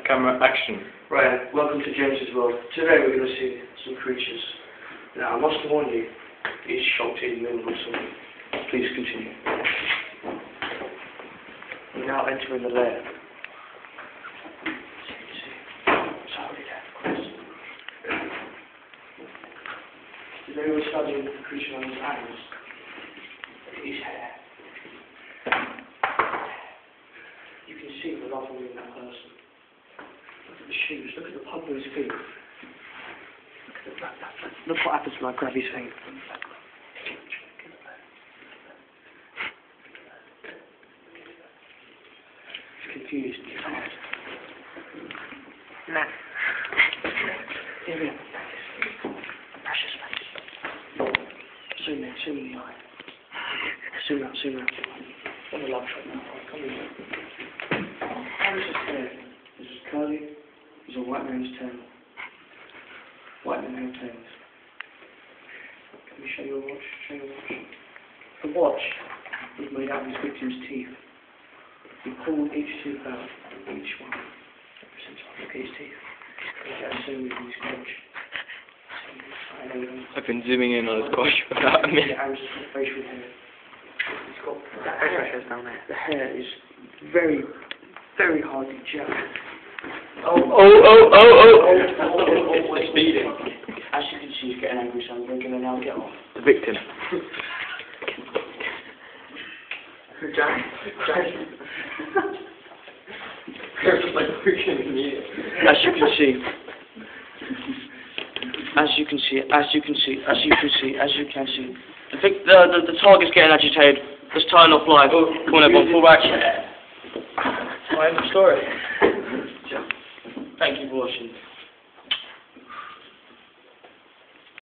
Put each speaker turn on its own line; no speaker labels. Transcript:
camera, action.
Right, welcome to James's World. Today we're going to see some creatures. Now, I must warn you, he's shocked in the middle of something. Please continue. We're now entering the lair. Today we're studying the creature known as Aramis. His hair. You can see the love in that person. Look at the shoes, look at the pump on his feet. Look what happens when I grab his feet. He's confused, he's hard. No. Here we are. Precious face. Zoom in the eye. Zoom out. What a love shot now. Come in. Aramis' hair is as curly as a white man's tail. White men have tails. Can we show you a watch? The watch was made out of his victim's teeth. He pulled each tooth out, each one. Look at his teeth. Look at his scotch.
I've been zooming in on his gosh for about a minute.
Aramis' facial hair. He's got that hair down there. The hair is very, very hardly gel.
It's speeding.
As you can see, he's getting angry, so we're going to now get off.
The victim.
Jack.
Just like freaking idiot.
As you can see. The target's getting agitated. Let's turn off live. Come on everyone, pull back. I have a story. Thank you for watching.